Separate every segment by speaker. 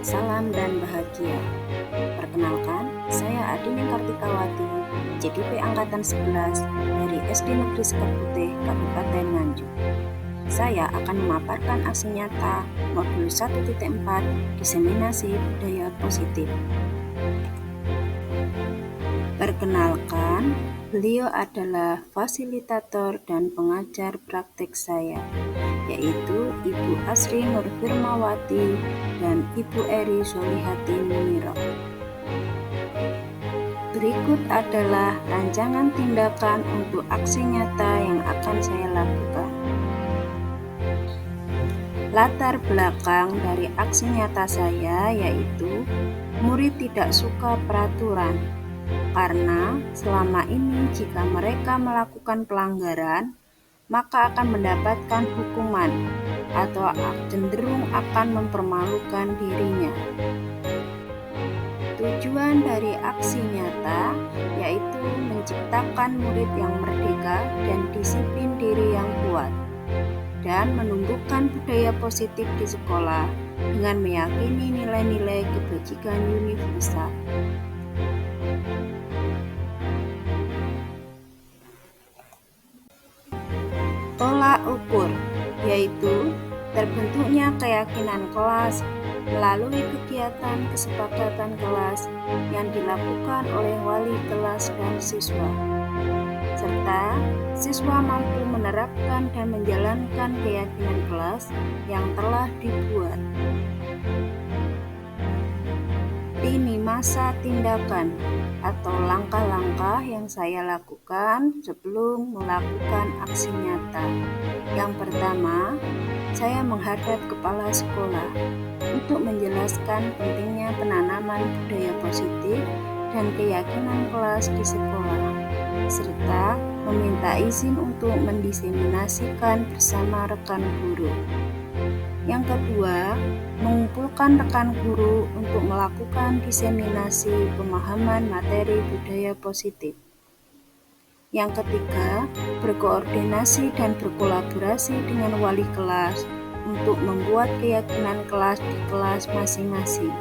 Speaker 1: salam dan bahagia. Perkenalkan, saya Adini Kartikawati, JDP Angkatan 11 dari SD Negeri Sekerputih, Kabupaten Nganjuk. Saya akan memaparkan aksi nyata modul 1.4 diseminasi budaya positif. Perkenalkan, beliau adalah fasilitator dan pengajar praktik saya, yaitu Ibu Asri Nur Firmawati dan Ibu Eri Solihati Muniro. Berikut adalah rancangan tindakan untuk aksi nyata yang akan saya lakukan. Latar belakang dari aksi nyata saya yaitu murid tidak suka peraturan, karena selama ini jika mereka melakukan pelanggaran, maka akan mendapatkan hukuman atau cenderung akan mempermalukan dirinya. Tujuan dari aksi nyata yaitu menciptakan murid yang merdeka dan disiplin diri yang kuat, dan menumbuhkan budaya positif di sekolah dengan meyakini nilai-nilai kebajikan universal. Tolak ukur yaitu terbentuknya keyakinan kelas melalui kegiatan kesepakatan kelas yang dilakukan oleh wali kelas dan siswa, serta siswa mampu menerapkan dan menjalankan keyakinan kelas yang telah dibuat. Lini masa tindakan atau langkah-langkah yang saya lakukan sebelum melakukan aksi nyata. Yang pertama, saya menghadap kepala sekolah untuk menjelaskan pentingnya penanaman budaya positif dan keyakinan kelas di sekolah, serta meminta izin untuk mendiseminasikan bersama rekan guru. Yang kedua, mengumpulkan rekan guru untuk melakukan diseminasi pemahaman materi budaya positif. Yang ketiga, berkoordinasi dan berkolaborasi dengan wali kelas untuk membuat keyakinan kelas di kelas masing-masing.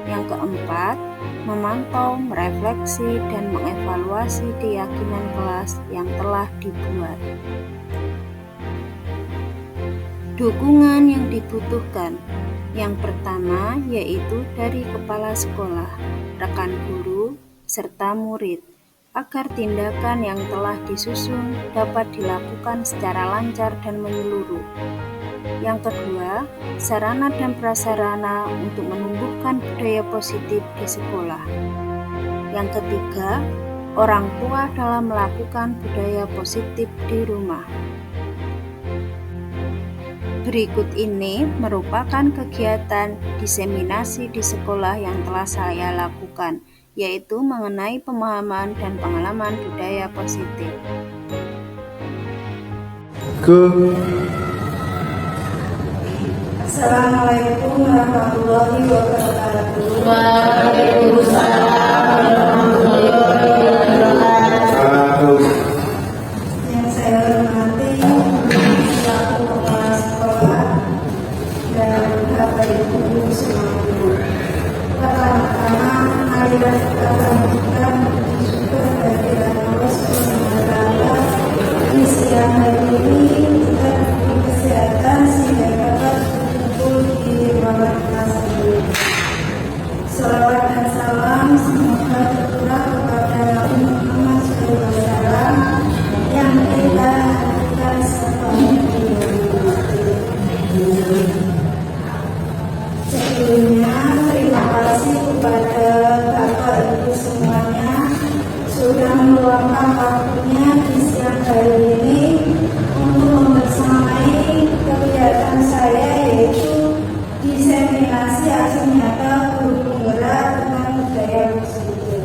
Speaker 1: Yang keempat, memantau, merefleksi, dan mengevaluasi keyakinan kelas yang telah dibuat. Dukungan yang dibutuhkan. Yang pertama yaitu dari kepala sekolah, rekan guru, serta murid, agar tindakan yang telah disusun dapat dilakukan secara lancar dan menyeluruh. Yang kedua, sarana dan prasarana untuk menumbuhkan budaya positif di sekolah. Yang ketiga, orang tua dalam melakukan budaya positif di rumah. Berikut ini merupakan kegiatan diseminasi di sekolah yang telah saya lakukan, yaitu mengenai pemahaman dan pengalaman budaya positif.
Speaker 2: Assalamualaikum warahmatullahi wabarakatuh.
Speaker 3: Waalaikumsalam warahmatullahi wabarakatuh.
Speaker 2: Yang saya hormati selaku kepala sekolah dan Bapak Ibu guru semuanya. Pertama-tama, marilah kita lanjutkan bersyukur kehadiran Allah SWT di siang hari ini kita diberi kesehatan sehingga dapat di ruangan kelas ini. Salawat dan salam semoga tercurah kepada Nabi Muhammad SAW yang kita hadirkan sebelumnya. Terima kasih kepada Bapak Ibu semuanya sudah meluangkan waktunya di siang hari ini untuk membersamai kegiatan saya, yaitu diseminasi aksi nyata guru penggerak tentang budaya positif.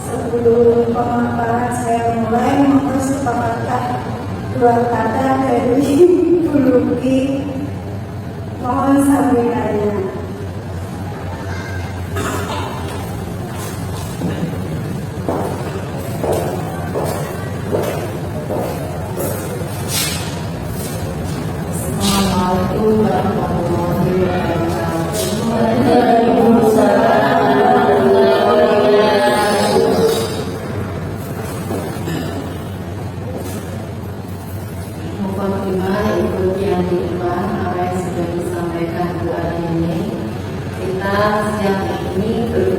Speaker 2: Sebelum pemaparan saya mulai, mohon sepatah dua kata dari Bu Luki. Mohon sambutannya.
Speaker 3: Assalamualaikum warahmatullahi wabarakatuh.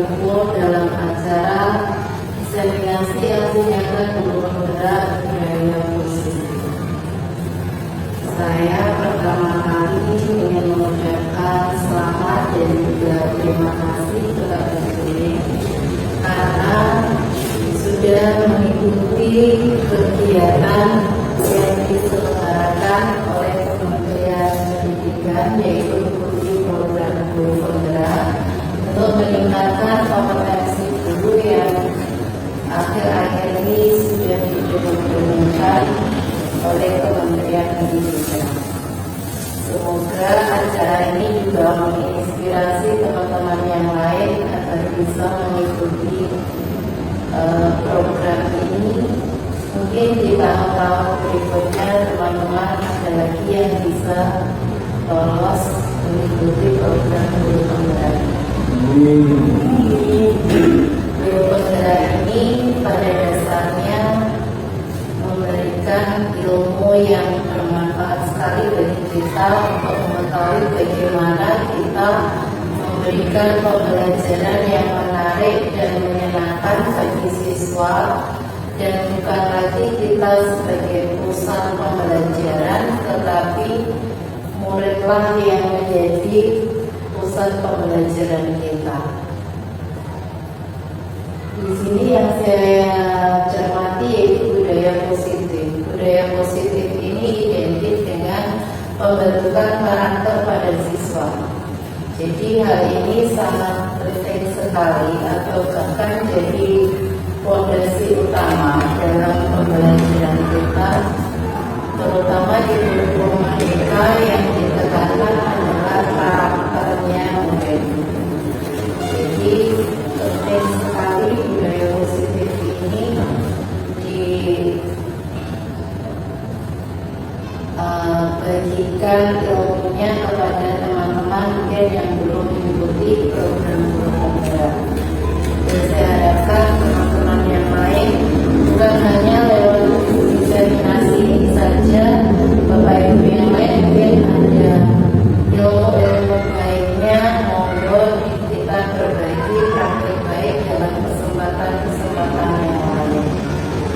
Speaker 3: berkumpul dalam acara diseminasi ilmu nyata guru penggerak budaya positif. Saya pertama kali ingin mengucapkan selamat dan juga terima kasih kepada guru karena sudah mengikuti kegiatan yang diselenggarakan oleh Kementerian Pendidikan, yaitu mengikuti program guru penggerak untuk meningkatkan kompetensi guru yang akhir-akhir ini sudah diimplementasikan oleh Kementerian Pendidikan. Semoga acara ini juga menginspirasi teman-teman yang lain agar bisa mengikuti program ini. Mungkin di tahun-tahun berikutnya teman-teman ada lagi yang bisa lolos mengikuti program guru penggerak. Guru penggerak ini pada dasarnya memberikan ilmu yang bermanfaat sekali bagi kita untuk mengetahui bagaimana kita memberikan pembelajaran yang menarik dan menyenangkan bagi siswa, dan bukan lagi kita sebagai pusat pembelajaran, tetapi muridlah yang menjadi pusat pembelajaran kita. Di sini yang saya cermati yaitu budaya positif. Budaya positif ini identik dengan pembentukan karakter pada siswa. Jadi hal ini sangat penting sekali atau bahkan jadi fondasi utama dalam pembelajaran kita, terutama di guru mereka yang ditekankan adalah karakternya murid. Jadi penting sekali budaya positif ini dibagikan ilmunya kepada teman-teman yang belum mengikuti program guru penggerak. Dan saya harapkan teman-teman yang lain bukan hanya lewat diseminasi ini saja, Bapak Ibu yang lain mungkin ada ilmu-ilmu baiknya, monggo kita berbagi praktik baik dalam kesempatan-kesempatan yang lain.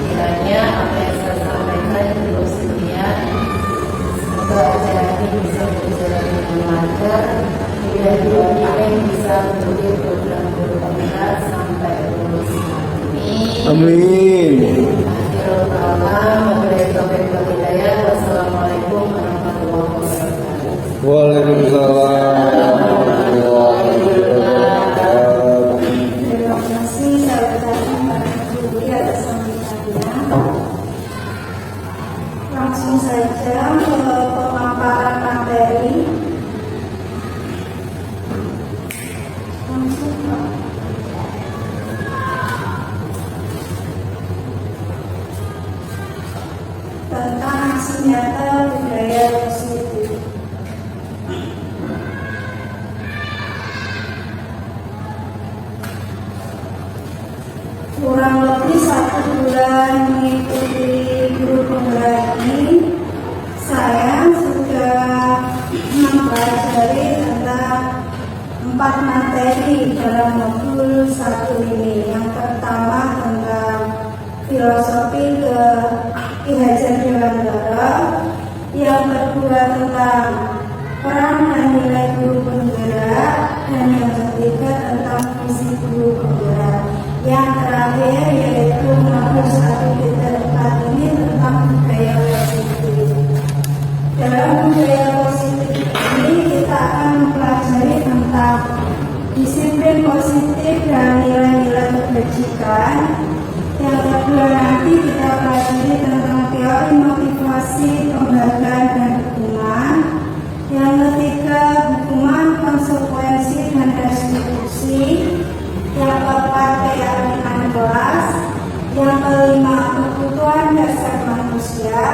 Speaker 3: Kiranya apa yang saya sampaikan cukup sekian. Semoga acara ini bisa berjalan dengan lancar. Mudah-mudahan bisa menjadi program guru penggerak sampai lulus.
Speaker 4: Amin.
Speaker 3: Wassalamualaikum warahmatullahi wabarakatuh.
Speaker 4: Waalaikumsalam.
Speaker 2: Terima kasih saya ucapkan pada guru atas sambutannya. Langsung saja ke pemaparan materi. Langsung Pak. Tentang aksi nyata budaya positif. Kurang lebih 1 bulan mengikuti guru penggerak ini, saya sudah mempelajari tentang 4 materi dalam modul 1 ini. Yang pertama tentang filosofi ke Ki Hajar Dewantara, yang kedua tentang peran dan nilai guru penggerak, dan yang ketiga tentang visi guru penggerak. Yang terakhir yaitu modul 1.4 ini tentang budaya positif. Dalam budaya positif ini kita akan mempelajari tentang disiplin positif dan nilai-nilai kebajikan. Yang kedua nanti kita pelajari tentang teori motivasi, penghargaan dan hukuman. Yang ketiga hukuman, konsekuensi dan restitusi. Yang keempat keyakinan kelas. Yang kelima kebutuhan dasar manusia.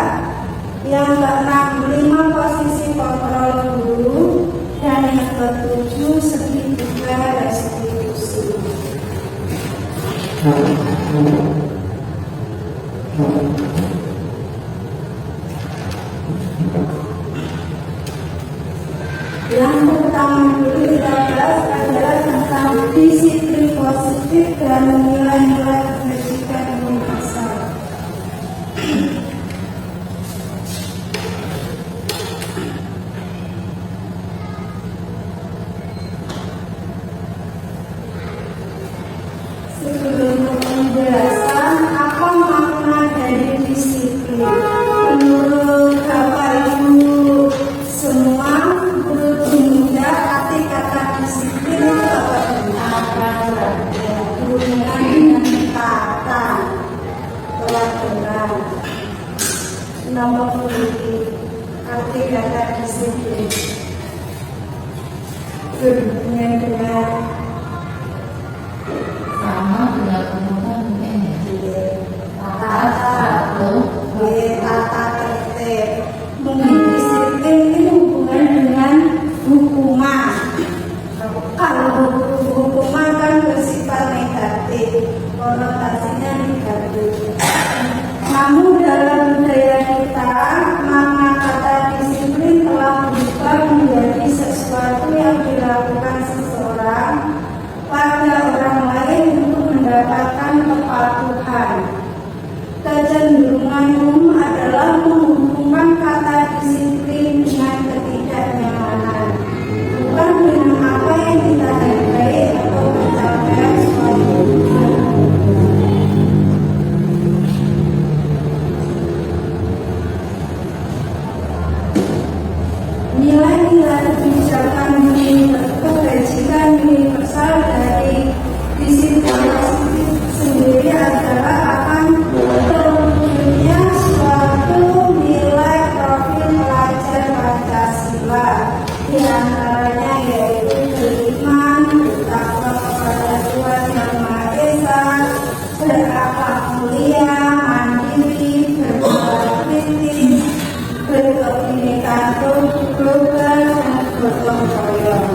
Speaker 2: Yang keenam 5 posisi kontrol guru. Dan yang ketujuh segitiga restitusi. Yang pertama dulu kita bahas adalah tentang disiplin Sebelum penjelasan apa makna dari disiplin, menurut Bapak Ibu semua, guru muda arti kata disiplin itu apa? Hubungan dengan kata peraturan. Nomor politik arti kata disiplin berhubungan dengan
Speaker 3: sama tidak kemudian mungkin ya.
Speaker 2: tata tertib. Mungkin disiplin ini hubungan dengan hukuman. Kalau hukuman kan bersifat negatif, konotasinya negatif. Namun dalam budaya kita, makna kata disiplin telah berubah menjadi sesuatu yang dilakukan seseorang pada orang lain untuk mendapatkan kepatuhan. Kecenderungan umum adalah menghubungkan kata disiplin dengan ketidaknyamanan, bukan dengan apa yang kita hargai atau pencapaian suatu tujuan. Nilai-nilai kebijakan kebajikan universal dari disiplin sendiri adalah akan terwujudnya suatu nilai profil pelajar Pancasila, di antaranya yaitu beriman, bertakwa kepada Tuhan Yang Maha Esa, berakhlak mulia, mandiri, bermoral kritis, berkebinekaan global, dan gotong royong.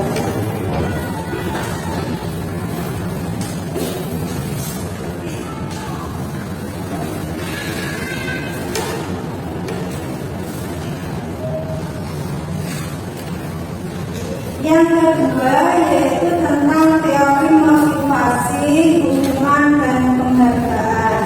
Speaker 2: Yang kedua yaitu tentang teori motivasi, hukuman, dan penghargaan.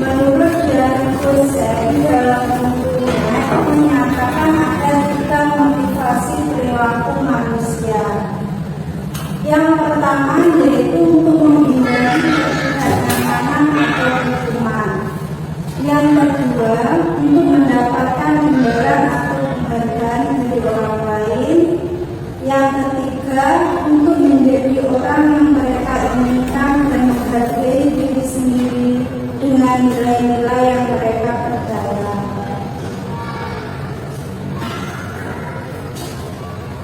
Speaker 2: Menurut Jan Hussein dalam bukunya menyatakan ada 3 motivasi perilaku manusia. Yang pertama yaitu untuk menghindari ketidaknyamanan atau hukuman. Yang kedua untuk mendapatkan imbalan atau penghargaan dari orang lain. Yang ketiga untuk menjadi orang yang mereka inginkan dan menghargai diri sendiri dengan nilai-nilai yang mereka percaya.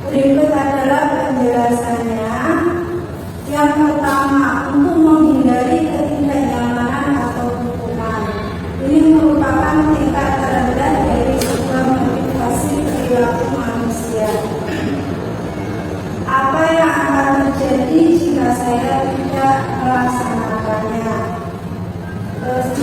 Speaker 2: Berikut adalah penjelasannya. Yang pertama, untuk menghindari ketidaknyamanan atau hukuman. Ini merupakan tingkat terendah dari sebuah motivasi perilaku manusia. Apa yang akan terjadi jika saya tidak melaksanakannya?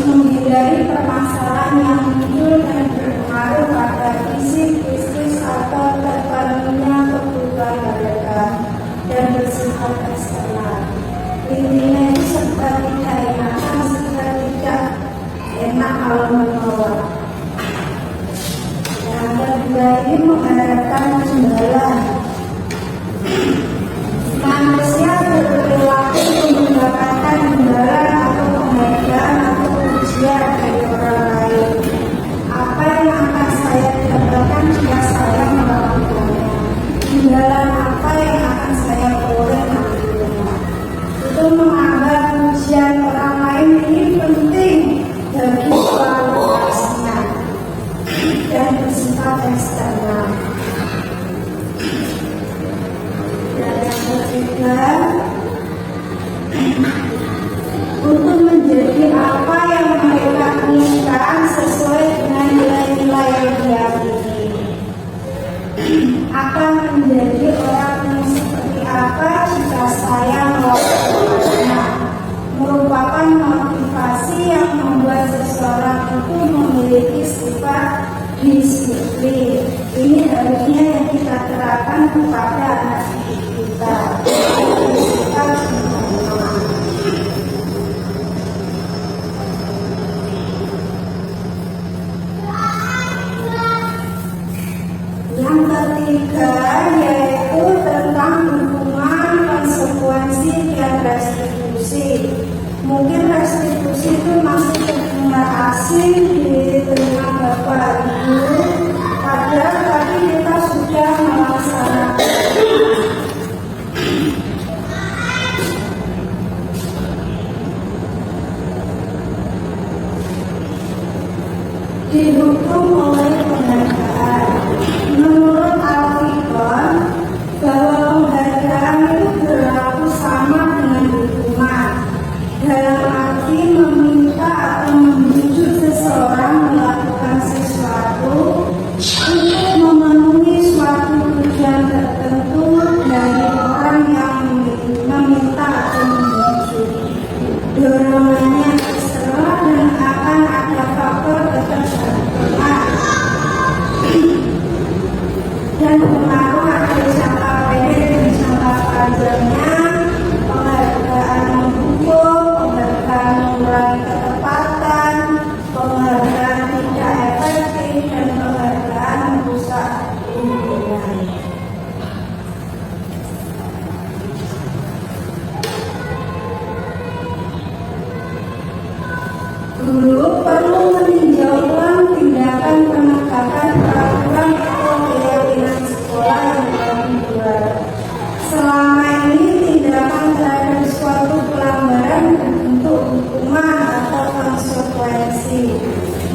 Speaker 2: Menghindari permasalahan yang muncul dan berpengaruh pada fisik, bisnis, atau terpenuhinya kebutuhan mereka dan bersifat eksternal. Intinya itu serta tidak enakan, serta tidak enak kalau menolak. Yang kedua ini mengharapkan imbalan. Manusia berperilaku untuk mendapatkan imbalan atau penghargaan atau pujian dari orang lain. Apa yang akan saya dapatkan jika saya melakukannya? Imbalan apa yang akan saya peroleh nantinya? Itu menganggap pujian orang lain ini penting bagi kualitasnya dan bersifat eksternal. Dan yang ketiga, untuk menjadi apa yang mereka inginkan sesuai dengan nilai-nilai yang diyakini. Akan menjadi orang yang seperti apa jika saya melakukannya, merupakan motivasi yang membuat seseorang itu memiliki sifat disiplin. Ini harusnya yang kita terapkan kepada anak kita. ketiga yaitu tentang hubungan, konsekuensi, dan restitusi. Mungkin restitusi itu masih terdengar asing di telinga Bapak Ibu, padahal tadi kita sudah melaksanakan. Dihukum oleh penghargaan. Menurut Al-Fiqh, bahwa penghargaan itu berlaku sama dengan hukuman, dalam arti meminta atau membujuk seseorang melakukan sesuatu untuk memenuhi suatu tujuan tertentu dari orang yang meminta atau membujuk. Dorongannya terserah dan akan ada faktor ketergantungan dan pengaruh ada jangka pendek dan jangka panjangnya. Penghargaan menghukum, penghargaan mengurangi ketepatan, penghargaan tidak efektif, dan penghargaan merusak hubungan. Guru perlu meninjau ulang tindakan penegakan peraturan atau keyakinan sekolah yang telah dibuat. Selama ini tindakan terhadap suatu pelanggaran berbentuk hukuman atau konsekuensi,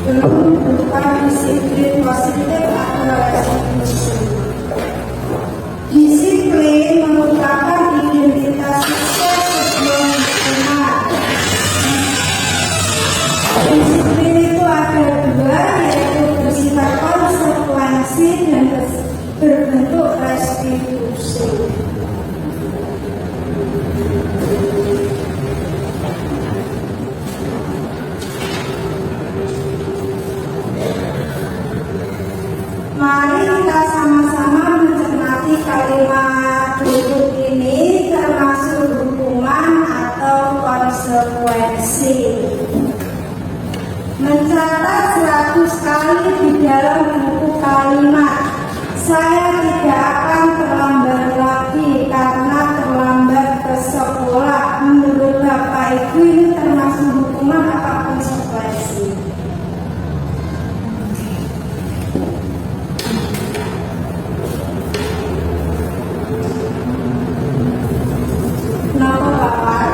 Speaker 2: belum berupa disiplin positif atau restitusi. Disiplin merupakan identitas sukses sebelum hukuman. Disiplin itu ada dua, yaitu bersifat konsekuensi dan berbentuk restitusi. Mari kita sama-sama mencermati kalimat berikut ini, termasuk hukuman atau konsekuensi. Mencatat 100 kali di dalam buku kalimat. Saya tidak akan terlambat lagi karena terlambat ke sekolah. Menurut Bapak Ibu ini termasuk hukuman atau konsekuensi? Kenapa Bapak?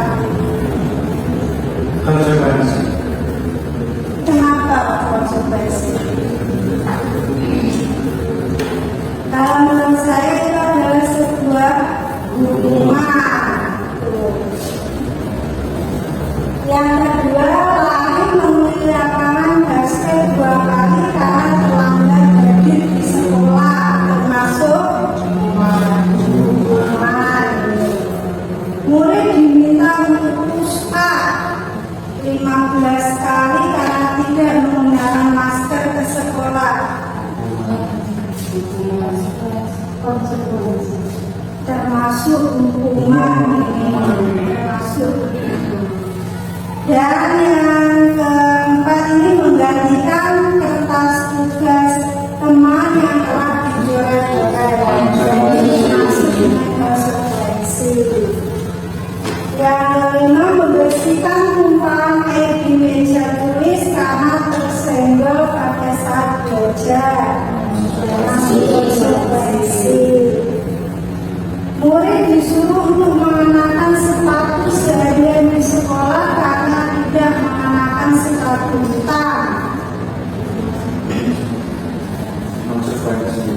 Speaker 4: Konsekuensi.
Speaker 2: Kenapa konsekuensi? Kalau menurut saya itu adalah sebuah hukuman. Yang kedua, lari memenuhi lapangan basket 2 kali karena terlambat hadir di sekolah, termasuk hukuman. Murid diminta untuk push up 15 kali karena tidak menggunakan masker ke sekolah. Termasuk hukuman, termasuk. Dan yang keempat ini menggantikan kertas tugas teman yang telah dicoret-coret. Jadi masuk dengan konsekuensi. Yang kelima, membersihkan tumpahan air di meja tulis karena tersenggol pada saat belajar. Masih konsekuensi. Murid disuruh untuk mengenakan sepatu seharian di sekolah karena tidak mengenakan sepatu hitam.
Speaker 4: Konsekuensi.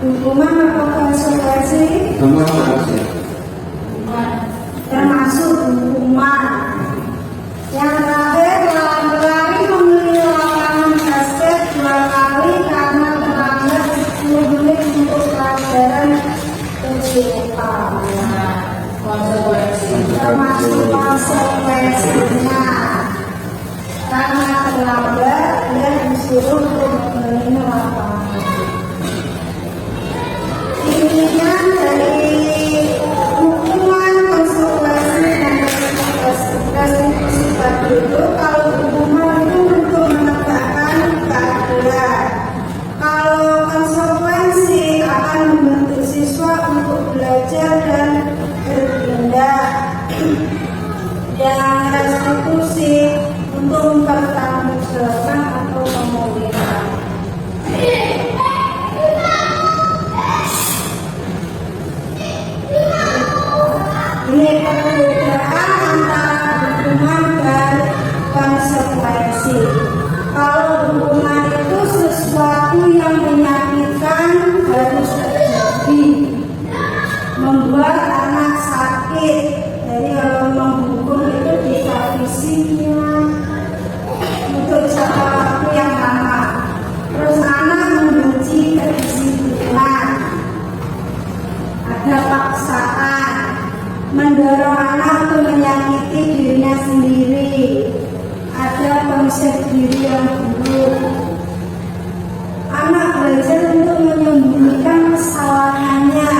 Speaker 2: Hukuman atau konsekuensi?
Speaker 4: Konsekuensi.
Speaker 2: Termasuk hukuman. Yang terakhir, lari memilih lapangan basket 2 kali karena terlambat 10 menit untuk pelajaran TPA.
Speaker 3: Konsekuensi.
Speaker 2: Termasuk konsekuensinya. Karena terlambat, dia disuruh untuk memilih lapangan. Intinya dari hukuman, konsekuensi, dan restitusi tadi itu, kalau hukuman itu untuk untuk mempertanggungjawabkan atau pemulihan. Ini perbedaan antara hukuman dan konsekuensi. Kalau hukuman itu sesuatu yang menyakitkan harus terjadi, membuat anak sakit. Jadi kalau menghukum itu bisa fisiknya untuk jangka waktu yang lama. Terus anak membenci kedisiplinan, ada paksaan, mendorong anak untuk menyakiti dirinya sendiri, ada konsep diri yang buruk. Anak belajar untuk menyembunyikan kesalahannya,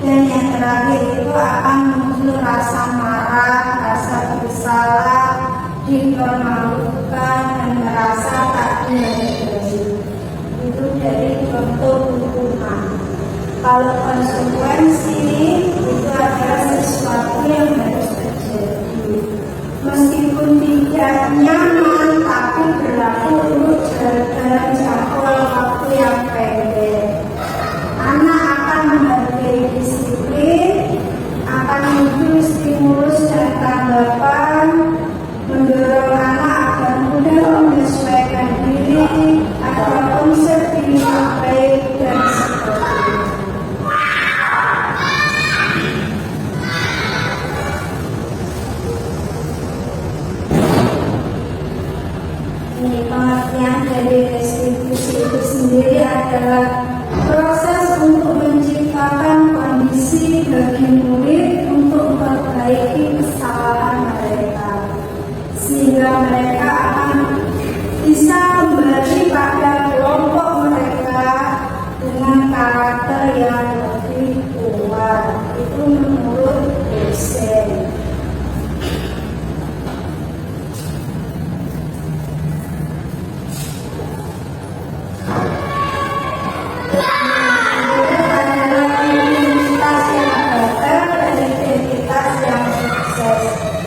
Speaker 2: dan yang terakhir itu akan muncul rasa marah, rasa bersalah, dipermalukan, dan merasa tak dihargai. Itu dari contoh hukuman. Kalau konsekuensi itu adalah sesuatu yang harus terjadi, meskipun tidak nyaman, tapi berlaku untuk dalam jangka waktu yang pendek. Anak akan menghargai disiplin, akan muncul stimulus dan tanggapan, mendorong anak agar mudah menyesuaikan diri, agar konsep diri baik dan seterusnya. Ini pengertian dari restitusi itu sendiri adalah proses untuk menciptakan kondisi bagi murid untuk memperbaiki kesalahan mereka, sehingga mereka akan bisa kembali pada kelompok mereka dengan karakter yang lebih kuat. Itu menurut dosen.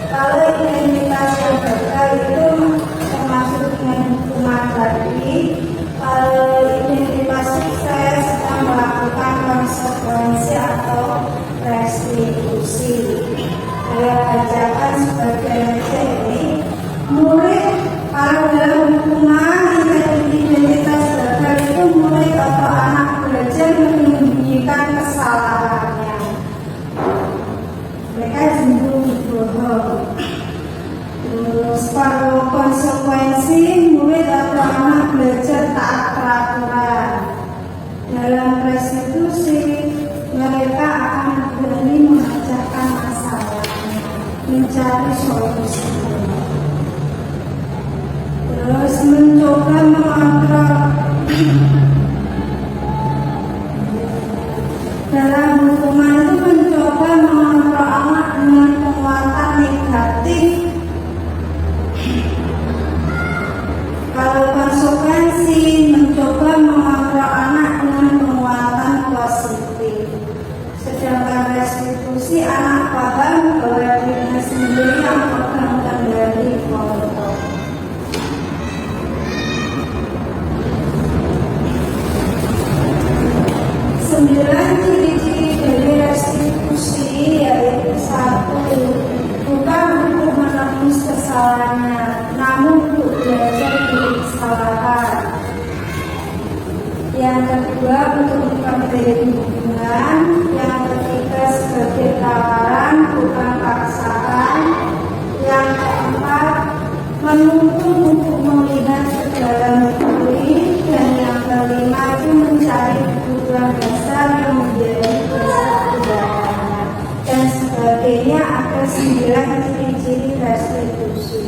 Speaker 2: Kalau identitas yang gagal itu termasuk dengan hukuman tadi. Kalau identitas sukses kita melakukan konsekuensi atau restitusi. Saya bacakan sebagian ini. Murid kalau dalam hukuman identitas gagal itu murid atau anak belajar menyembunyikan kesalahannya. Mereka cenderung bohong. Terus kalau konsekuensi, murid atau anak belajar taat peraturan. Dalam restitusi, mereka akan berani memecahkan masalahnya, mencari solusi. Terus mencoba mengontrol. Dalam hukuman itu mencoba mengontrol anak dengan penguatan negatif. Kalau konsekuensi, mencoba mengontrol anak dengan penguatan positif. Sedangkan restitusi, anak paham bahwa dirinya sendiri yang pegang kendali kontrol. Sembilan ciri-ciri dari restitusi yaitu: satu, bukan untuk menebus kesalahannya, namun untuk belajar dari kesalahan. Yang kedua, untuk memperbaiki hubungan. Yang ketiga, sebagai tawaran bukan paksaan. Yang keempat, menuntun untuk melihat segala diri. Dan yang kelima itu mencari kebutuhan dasar yang menjadi dasar tindakannya. Dan sebagainya. Ada 9 ciri-ciri restitusi.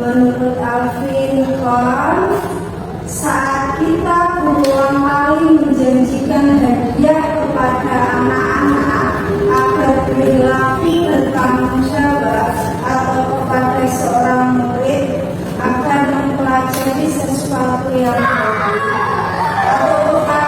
Speaker 2: Menurut Alvin Korn, saat kita berulang kali menjanjikan hadiah kepada anak-anak agar perilaku bertanggung jawab, atau kepada seorang murid agar mempelajari sesuatu yang baik, atau kepada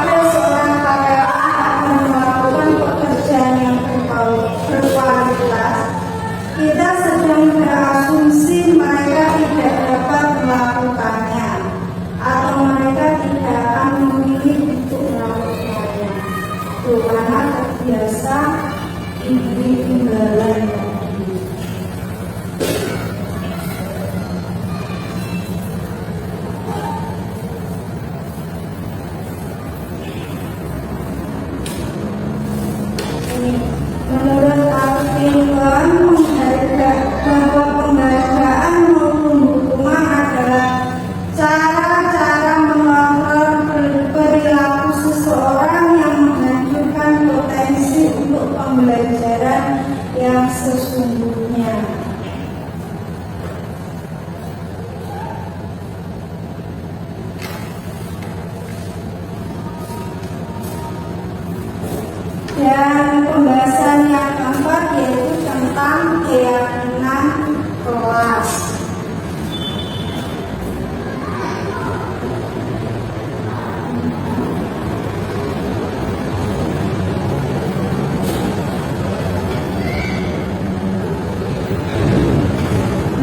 Speaker 2: Dan pembahasan yang keempat yaitu tentang keyakinan kelas.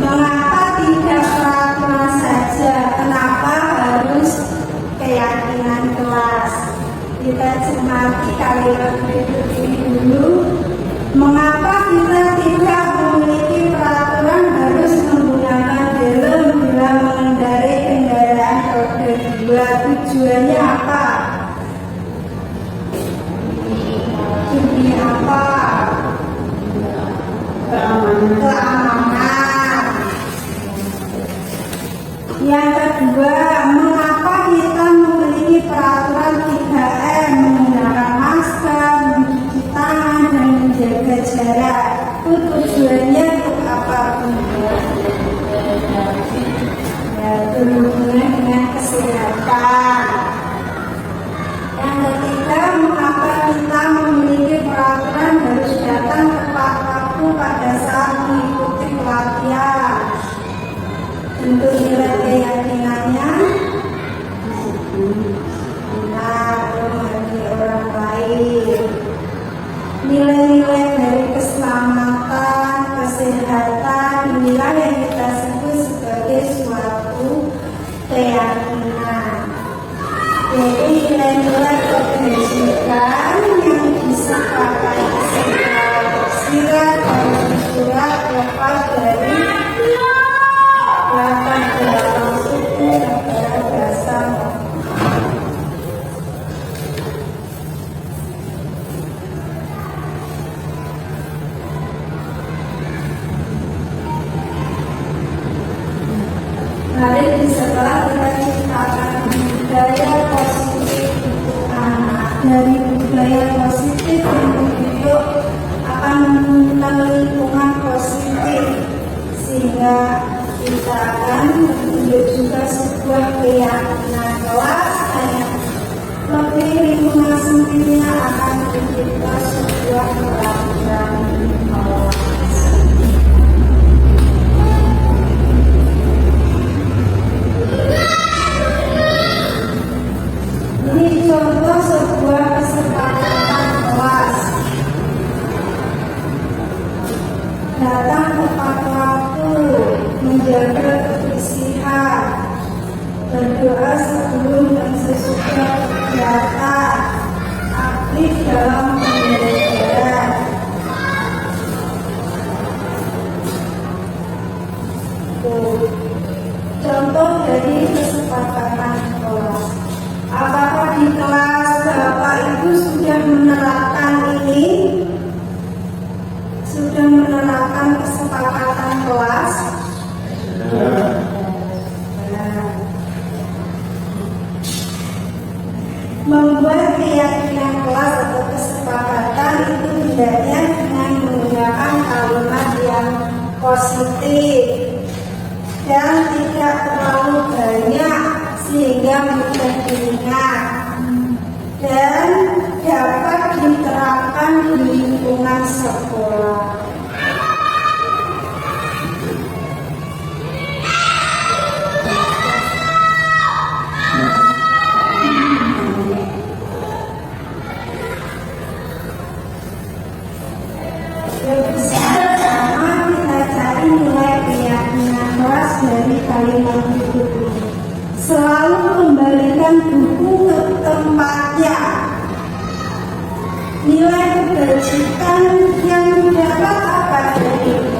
Speaker 2: Mengapa tidak peraturan saja? Kenapa harus keyakinan kelas? Kita cermati kalimat berikut ini dulu. Mengapa kita tidak memiliki peraturan harus menggunakan helm bila mengendarai kendaraan roda 2? Tujuannya apa? Demi apa? Keamanan. Yang kedua, mengapa kita memiliki peraturan 3M, menggunakan masker, mencuci tangan, dan menjaga jarak? Itu tujuannya untuk apa? Ya, berhubungan dengan kesehatan. Yang ketiga, mengapa kita memiliki peraturan harus datang tepat waktu pada saat mengikuti pelatihan? Untuk nilai keyakinannya benar, menghargai orang lain. Nilai-nilai dari keselamatan, kesehatan, inilah yang kita sebut sebagai suatu keyakinan. Jadi nilai-nilai kebajikan yang disepakati secara tersirat dalam surat lepas dari 8 suku negara berasal. Mari setelah kita ciptakan budaya positif untuk anak, dari budaya positif untuk hidup akan menemukan lingkungan positif, sehingga kita akan membentuk juga sebuah keyakinan kelas, hanya lebih lingkungan sendirinya akan mencipta sebuah peraturan kelas. Ini contoh sebuah kesepakatan kelas. Datang tepat waktu, menjaga kebersihan, berdoa sebelum dan sesudah kegiatan, aktif dalam pembelajaran. Contoh dari kesepakatan kelas. Apakah di kelas Bapak Ibu sudah menerapkan ini? Sudah menerapkan kesepakatan kelas? Membuat keyakinan kelas atau kesepakatan itu hendaknya dengan menggunakan kalimat yang positif dan tidak terlalu banyak sehingga mudah diingat dan dapat diterapkan di lingkungan sekolah. Bersama kita cari nilai keyakinan kelas dari kalimat berikut ini. Selalu kembalikan buku ke tempatnya. Nilai kebajikan yang didapat apa dari itu?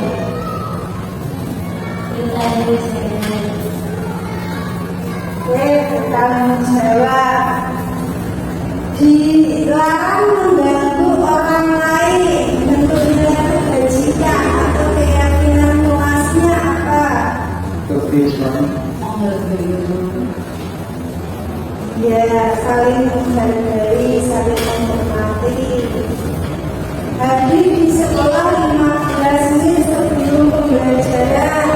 Speaker 2: Bertanggung jawab. Dilarang mengganggu orang lain. Bentuk nilai kebajikan atau keyakinan kelasnya apa? Ya, saling menghargai, saling menghormati. Hadir di sekolah 15 menit sebelum pembelajaran.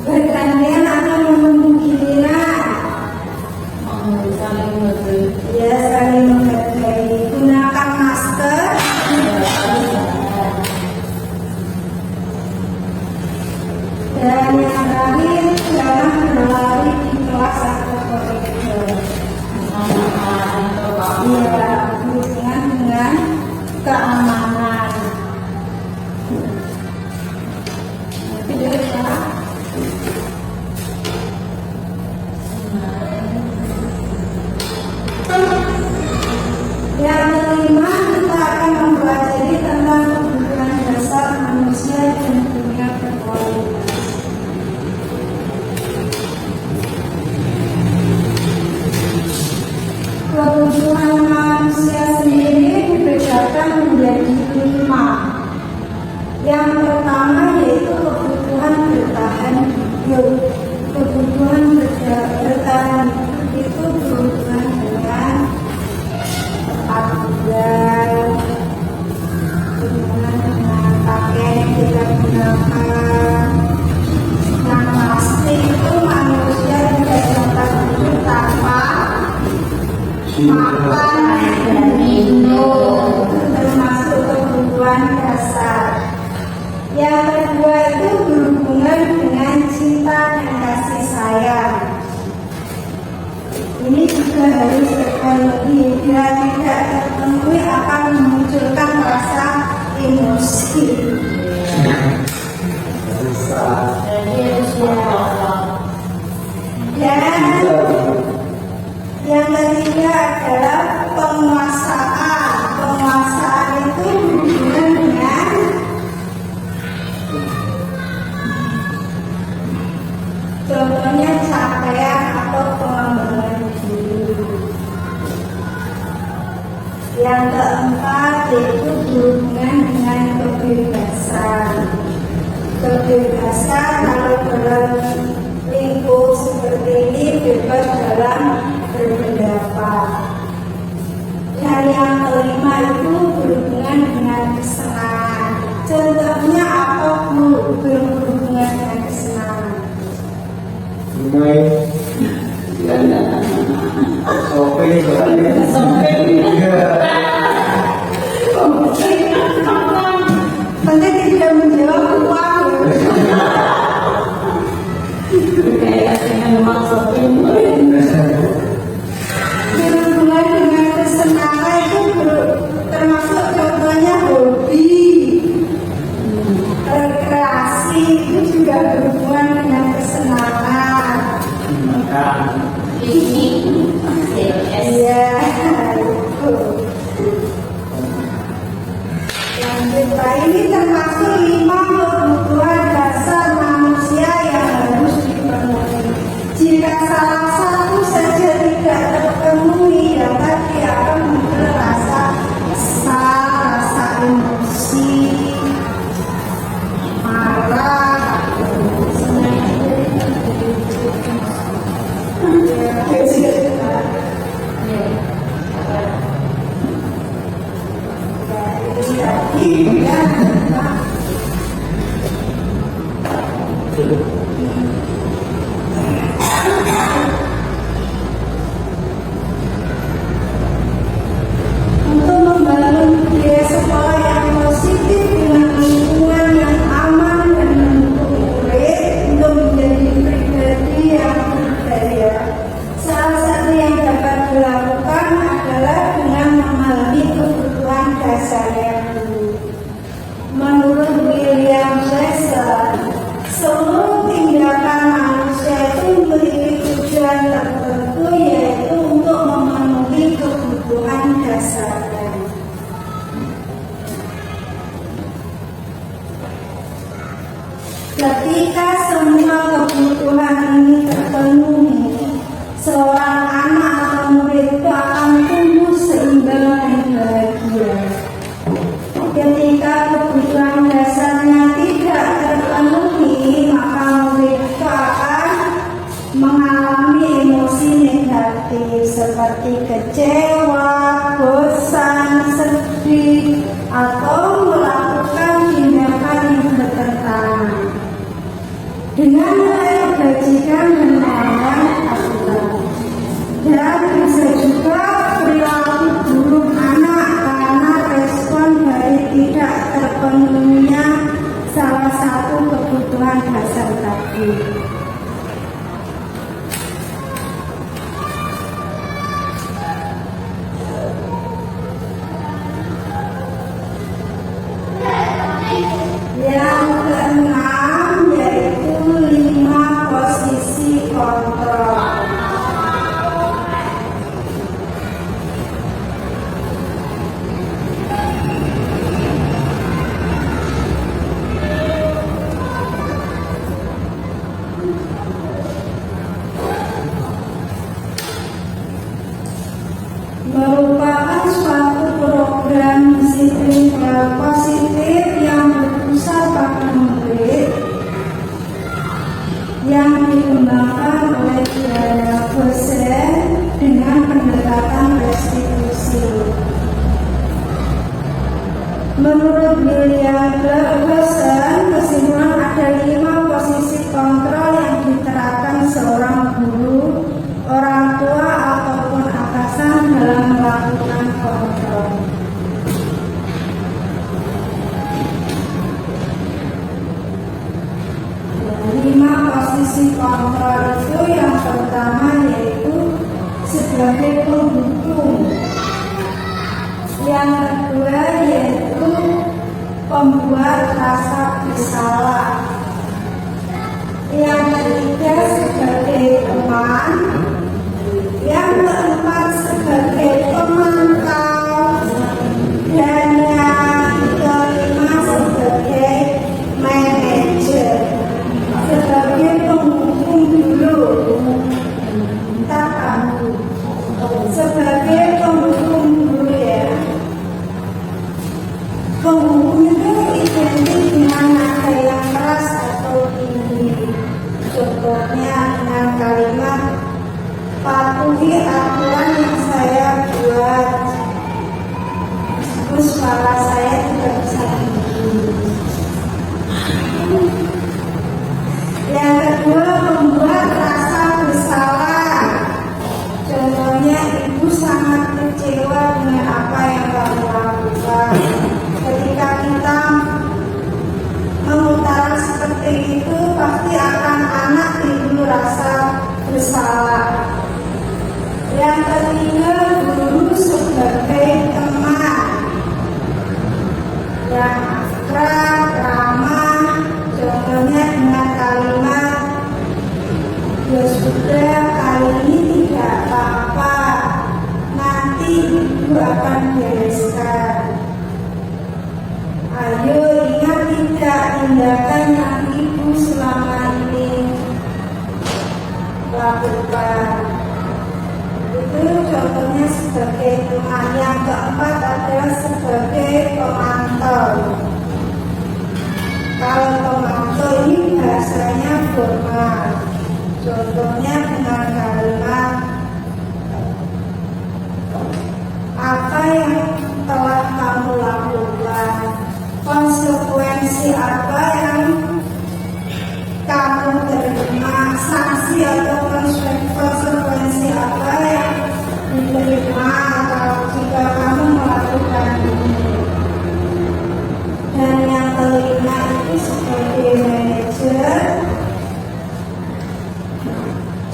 Speaker 2: bergantian atau menunggu giliran.
Speaker 3: Saling menghargai.
Speaker 2: Ya, saling menghargai. Gunakan masker. Dan yang terakhir, jangan berlari di kelas atau koridor. Iya, hubungan dengan keamanan. Tidak ya. Yang kelima, kita akan mempelajari tentang kebutuhan dasar manusia dan dunia berkualitas. Kebutuhan manusia sendiri dibedakan menjadi 5. Yang pertama yaitu kebutuhan bertahan hidup. Kebutuhan bertahan hidup itu berhubungan dengan tempat tinggal, berhubungan dengan pakaian yang kita gunakan. Yang pasti itu manusia tidak dapat hidup tanpa makan dan minum, termasuk kebutuhan dasar. Yang kedua itu berhubungan dengan cinta dan kasih sayang. Ini juga harus terpenuhi. Bila tidak terpenuhi akan memunculkan rasa emosi. Dan yang ketiga adalah penguasaan. Penguasaan itu berhubungan dengan contohnya capaian atau pengembangan diri. Yang keempat yaitu berhubungan dengan kebebasan. Kebebasan kalau dalam lingkup seperti ini bebas dalam berpendapat. Dan yang kelima itu berhubungan dengan kesenangan. Contohnya apa Bu berhubungan dengan kesenangan?
Speaker 4: Bermain. Shopping.
Speaker 2: Penting tidak menjawab uang. Berhubungan dengan kesenangan itu termasuk contohnya hobi, rekreasi itu juga berhubungan dengan kesenangan.
Speaker 3: Ini
Speaker 2: Iya, itu. Lanjut, ini termasuk 5 kebutuhan dasar manusia yang harus dipenuhi. Jika salah satu saja tidak terpenuhi, dapat dia akan muncul rasa kesal, rasa emosi, marah, untuk membangun budaya sekolah yang positif dengan lingkungan yang aman dan mendukung murid untuk menjadi pribadi yang berdaya. Salah satu yang dapat dilakukan adalah dengan memahami kebutuhan dasar yang dulu. Menurut William Glasser, seluruh tindakan manusia itu memiliki tujuan tertentu, yaitu untuk memenuhi kebutuhan dasarnya. Ketika semua kebutuhan ini terpenuhi, seorang anak atau murid itu akan tumbuh seimbang dan bahagia. Ketika kebutuhan dasarnya tidak terpenuhi, maka murid itu akan mengalami emosi negatif seperti kecewa, bosan, sedih, atau melakukan tindakan yang bertentangan. Dengan kebajikan dan melanggar aturan. Dan bisa juga perilaku buruk anak karena respon dari tidak terpenuhinya salah satu kebutuhan dasar tadi. Yang keenam yaitu 5 posisi kontrol. Merupakan suatu program disiplin positif yang berpusat pada murid yang dikembangkan oleh Diana Gosen dengan pendekatan restitusi. Menurut William Gosen, kesimpulan ada 5 posisi kontrol yang diterapkan seorang guru, orang tua ataupun atasan dalam melakukan kontrol. Lima posisi kontrol itu yang pertama yaitu sebagai penghukum, yang kedua yaitu pembuat rasa bersalah, yang ketiga sebagai teman, yang keempat sebagai pemantau, dan yang kelima sebagai manajer. Sebagai penghukum dulu, tak kamu. Sebagai penghukum dulu ya. Penghukum itu identik dengan nada yang keras atau tinggi. Contohnya dengan kalimat patuhi aturan yang saya buat. Terus suara saya tidak bisa tinggi. Yang kedua, membuat rasa bersalah. Contohnya, ibu sangat kecewa dengan apa yang kamu lakukan. Ketika kita mengutarakan seperti itu, pasti akan anak timbul rasa bersalah. Yang ketiga, guru sebagai teman yang akrab, ramah. Contohnya dengan kalimat, ya sudah, kali ini tidak apa-apa, nanti ibu akan bereskan. Ayo ingat tidak tindakan yang ibu selama ini lakukan. Itu contohnya sebagai teman. Yang keempat adalah sebagai pemantau. Kalau pemantau ini bahasanya formal. Contohnya dengan kalimat apa yang telah kamu lakukan, konsekuensi apa yang kamu terima, sanksi atau konsekuensi apa yang diterima atau jika kamu melakukan ini. Dan yang kelima itu sebagai manajer.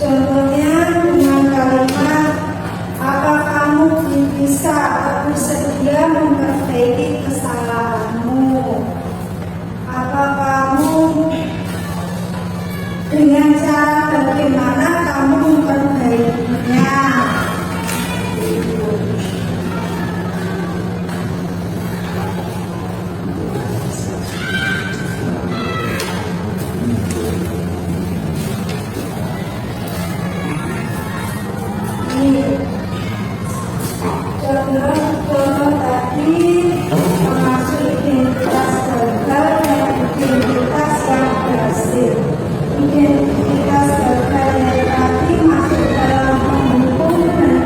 Speaker 2: Contohnya dengan kalimat apa kamu bisa atau bersedia memperbaiki kesalahanmu, apa kamu dengan cara bagaimana kamu memperbaikinya. Contoh tadi termasuk identitas gagal dan identitas yang berhasil. Identitas gagal yang tadi masuk dalam menghukum dan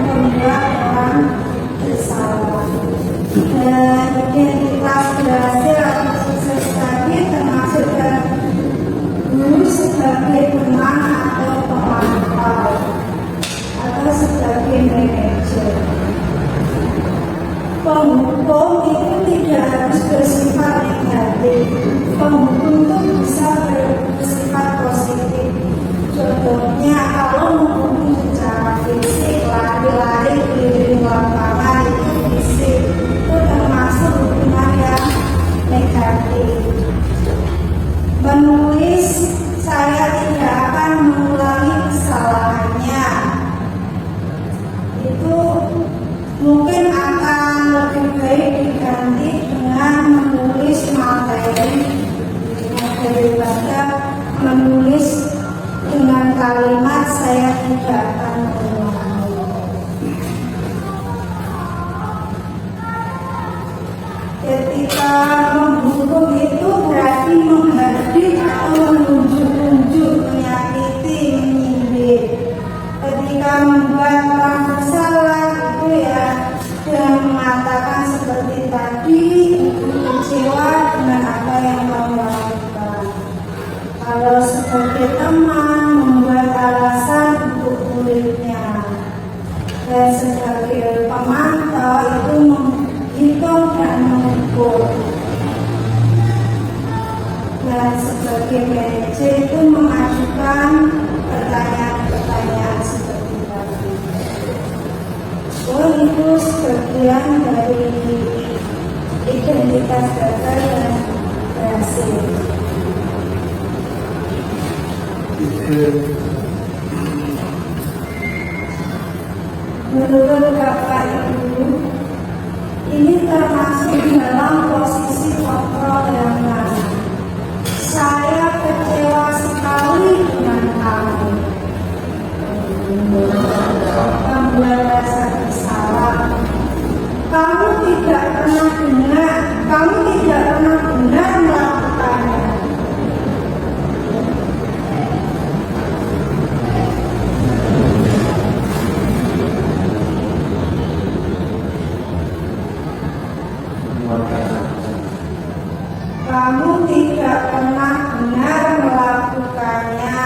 Speaker 2: Menurut Bapak Ibu, ini termasuk dalam posisi kontrol yang mana? Saya kecewa sekali dengan kamu. Membuat rasa bersalah. Kamu tidak pernah benar melakukannya. Kamu tidak pernah benar melakukannya.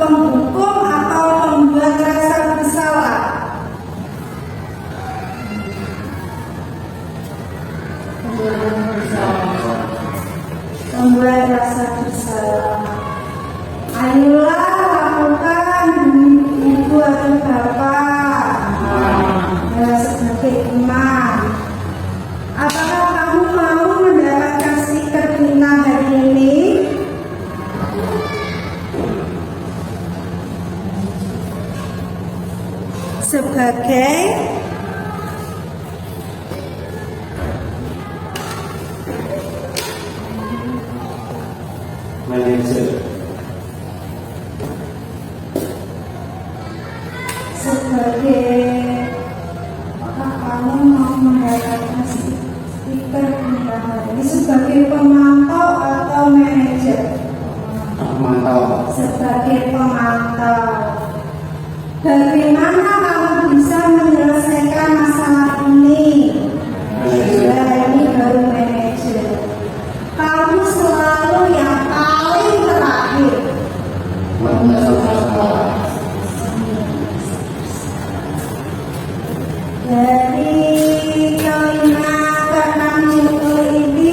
Speaker 2: Penghukum atau pembuat rasa bersalah? Membuat rasa bersalah. Ayolah lakukan demi ibu atau bapak sebagai imam. Apakah kamu mau mendapatkan stiker bintang hari ini? Sebagai
Speaker 4: manajer.
Speaker 2: Apakah kamu mau mendapatkan stiker bintang hari ini sebagai pemantau atau manajer?
Speaker 4: Pemantau.
Speaker 2: Sebagai pemantau. Bagaimana kamu bisa menyelesaikan masalah ini? Ini baru manajer. Kamu selalu yang paling terakhir. Dari kelima ke enam judul ini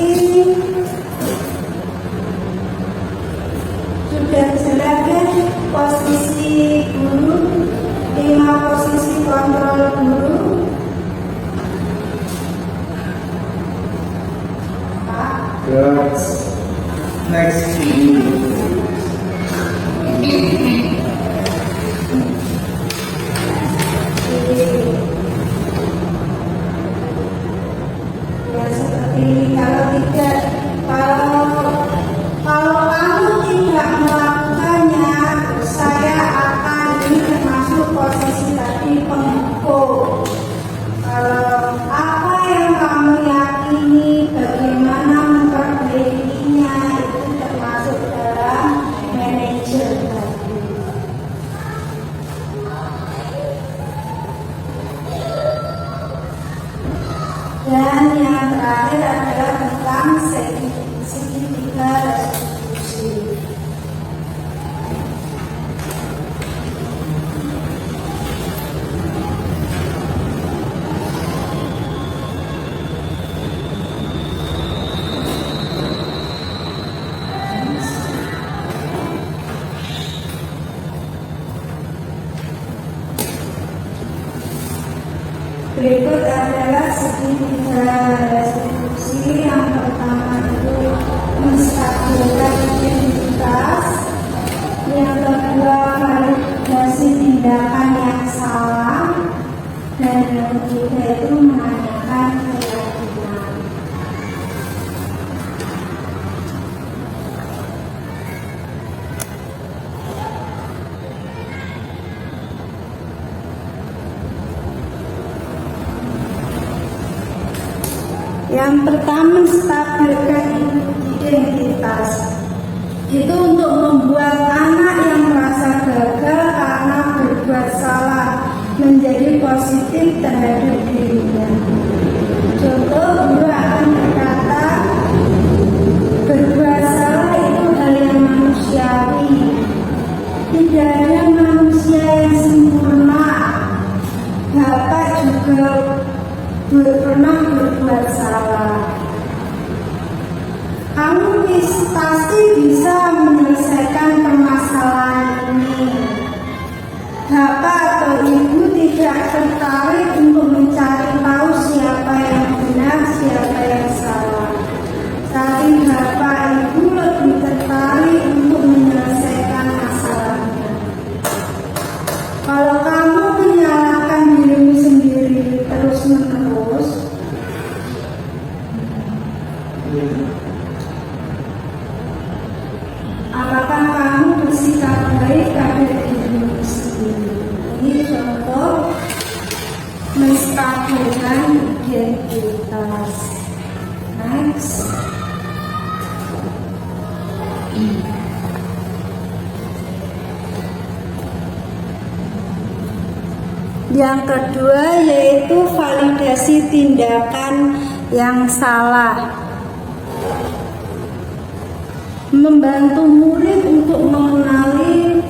Speaker 2: sudah jelaskan posisi guru, 5 posisi kontrol guru.
Speaker 4: Good. Next.
Speaker 2: Ya seperti ini. Kalau kamu tidak melakukannya, saya akan ini termasuk posisi tadi penghukum. Kalau apa yang kamu yakini, bagaimana memperbaikinya, itu termasuk dalam manajer tadi. Dan yang terakhir adalah tentang segitiga restitusi. Berikut adalah segitiga restitusi. Yang pertama itu menstabilkan identitas, yang kedua validasi tindakan yang salah, dan yang ketiga itu menanyakan keyakinan. Yang pertama, menstabilkan identitas. Itu untuk membuat anak yang merasa gagal karena berbuat salah menjadi positif terhadap dirinya. Contoh, guru akan berkata, berbuat salah itu hal yang manusiawi. Tidak ada manusia yang sempurna. Bapak juga pernah berbuat salah. Kamu pasti bisa menyelesaikan permasalahan ini. Bapak atau ibu tidak tertarik untuk mencari tahu siapa yang benar, siapa yang salah. Tapi bapak ibu lebih tertarik untuk menyelesaikan masalahnya. dipadukan identitas. Next. Yang kedua yaitu validasi tindakan yang salah. Membantu murid untuk mengenali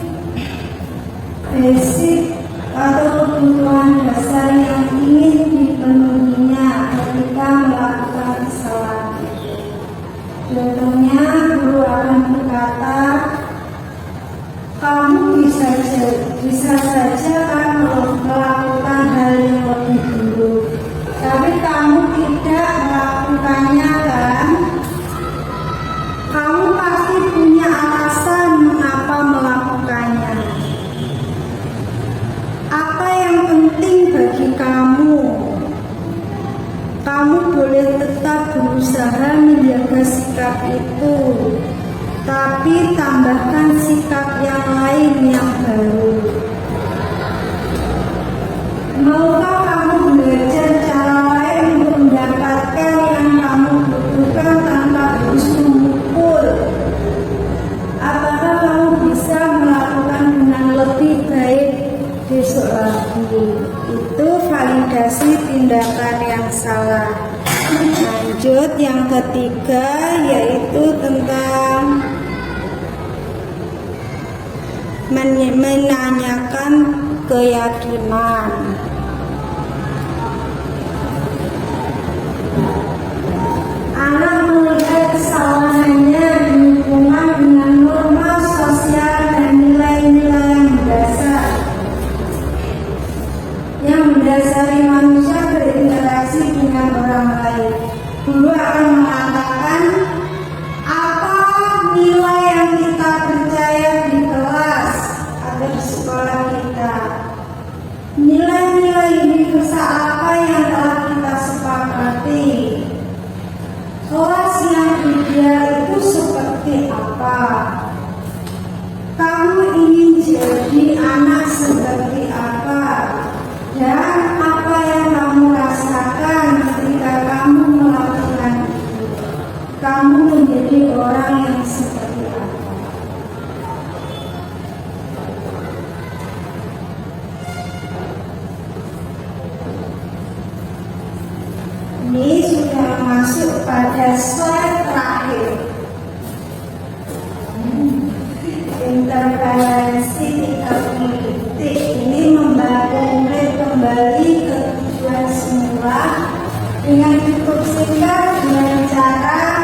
Speaker 2: basic atau kebutuhan dasar yang ingin dipenuhinya ketika melakukan kesalahan. Contohnya, guru akan berkata, kamu bisa saja kan melakukan hal yang lebih buruk, tapi kamu tidak melakukannya kan? Kamu pasti punya alasan mengapa melakukannya. Apa yang penting bagi kamu? Kamu boleh tetap berusaha menjaga sikap itu, tapi tambahkan sikap yang lain yang baru. Maukah kamu belajar cara lain untuk mendapatkan yang kamu butuhkan tanpa harus memukul? Apakah kamu bisa melakukan dengan lebih baik besok lagi? Itu validasi tindakan yang salah. Lanjut, yang ketiga yaitu tentang menanyakan keyakinan. Anak melihat kesalahannya dihubungkan dengan norma sosial dan nilai-nilai yang mendasari manusia berinteraksi dengan orang lain. Guru akan mengatakan apa nilai yang kita percaya di kelas atau di sekolah kita. Nilai-nilai universal apa yang telah kita sepakati. Kelas yang ideal itu seperti apa? Kamu ingin jadi anak seperti apa? Dan apa yang kamu rasakan ketika kamu melakukan itu? Kamu menjadi orang yang seperti apa? Ini sudah masuk pada slide terakhir. Intervensi politik ini membantu murid kembali ke tujuan semula dengan cukup singkat dengan cara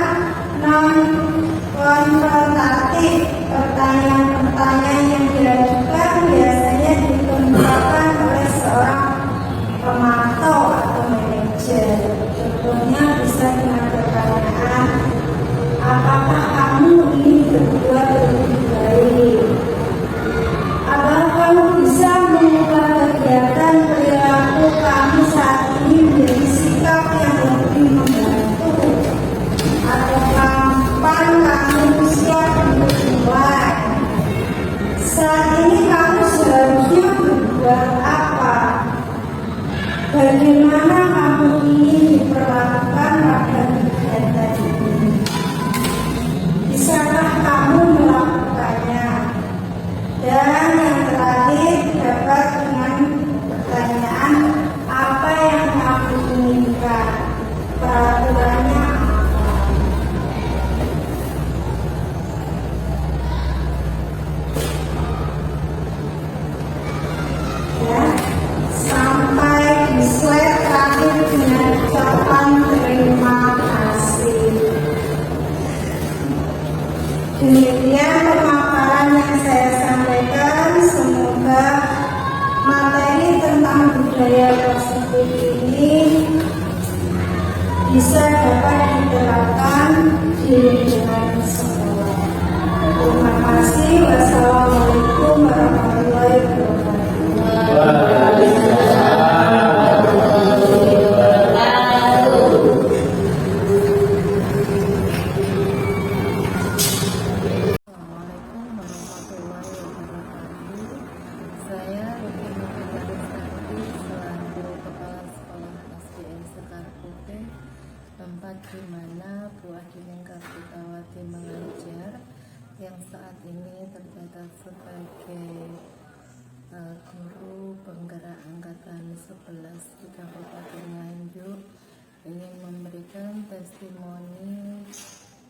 Speaker 2: non-konfrontatif. Pertanyaan-pertanyaan yang diajukan biasanya dikemukakan oleh seorang pemantau atau manajer. Contohnya bisa dengan pertanyaan, apakah kamu ingin berbuat lebih baik? Apakah kamu bisa mengubah kegiatan perilaku kamu saat ini menjadi sikap yang lebih membantu? Atau kapan kamu siap berbuat? Saat ini kamu seharusnya berbuat apa? Bagaimana kamu ingin diperlakukan pada kegiatan ini? Bisakah kamu melakukannya? Dan yang terakhir dapat dengan pertanyaan apa yang kamu inginkan? Peraturannya apa? Ya, sampai di slide terakhir dengan ucapan terima kasih. Demikian pemaparan yang saya sampaikan. Semoga materi tentang budaya positif ini bisa dapat diterapkan di lingkungan sekolah. Terima kasih. Wassalamualaikum warahmatullahi wabarakatuh.
Speaker 3: Saya Rukin Nurul Lestari selaku Kepala Sekolah testimoni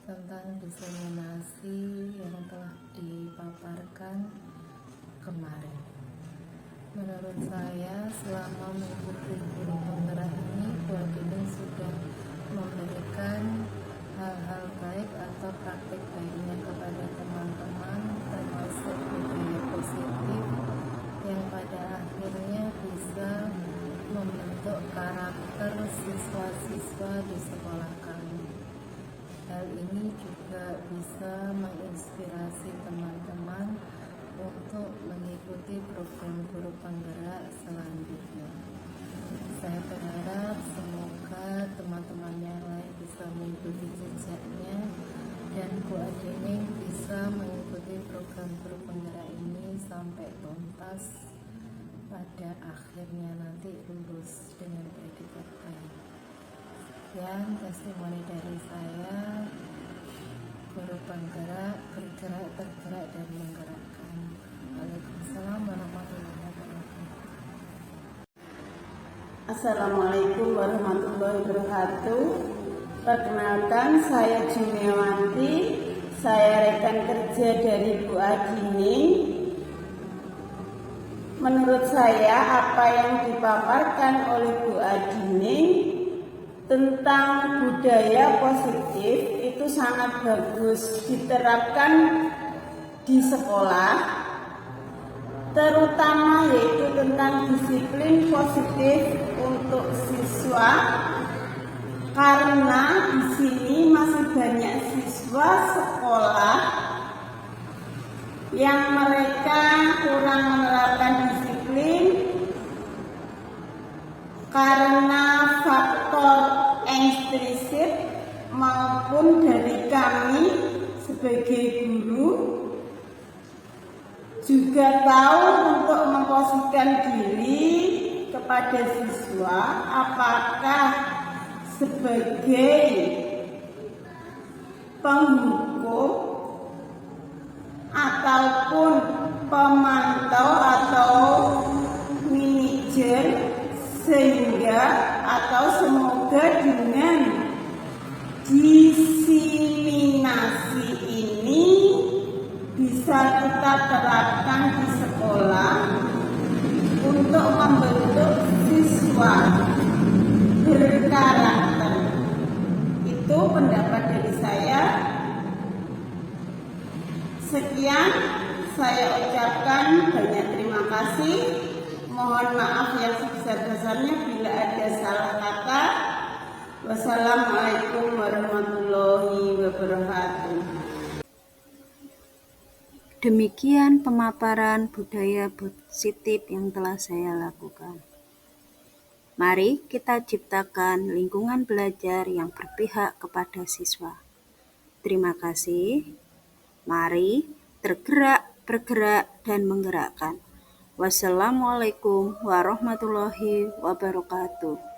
Speaker 3: tentang diseminasi yang telah dipaparkan kemarin. Menurut saya, selama mengikuti guru penggerak ini, Bu Adini sudah memberikan hal-hal baik atau praktik baiknya kepada teman-teman, termasuk budaya positif yang pada akhirnya bisa membentuk karakter siswa-siswa di sekolah kami. Hal ini juga bisa menginspirasi teman-teman untuk mengikuti program guru penggerak selanjutnya. Saya berharap semoga teman-teman yang lain bisa mengikuti jejaknya dan Bu Adini bisa mengikuti program guru penggerak ini sampai tuntas, pada akhirnya nanti lulus dengan predikat baik. Sekian testimoni dari saya, guru penggerak, bergerak, tergerak, dan menggerakkan. Waalaikumsalam warahmatullahi wabarakatuh.
Speaker 2: Assalamualaikum warahmatullahi wabarakatuh. Perkenalkan, saya Jumiawanti. Saya rekan kerja dari Bu Adini. Menurut saya, apa yang dipaparkan oleh Bu Adini tentang budaya positif itu sangat bagus diterapkan di sekolah, terutama yaitu tentang disiplin positif untuk siswa, karena di sini masih banyak siswa sekolah yang mereka kurang menerapkan disiplin karena faktor ekstrisip maupun dari kami sebagai guru juga tahu untuk memposisikan diri kepada siswa apakah sebagai penghukum ataupun pemantau atau manajer, sehingga atau semoga dengan diseminasi ini bisa kita terapkan di sekolah untuk membentuk siswa berkarakter. Itu pendapat dari saya. Sekian saya ucapkan banyak terima kasih. Mohon maaf yang sebesar-besarnya bila ada salah kata. Wassalamualaikum warahmatullahi wabarakatuh.
Speaker 1: Demikian pemaparan budaya positif yang telah saya lakukan. Mari kita ciptakan lingkungan belajar yang berpihak kepada siswa. Terima kasih. Mari tergerak, bergerak, dan menggerakkan. Wassalamualaikum warahmatullahi wabarakatuh.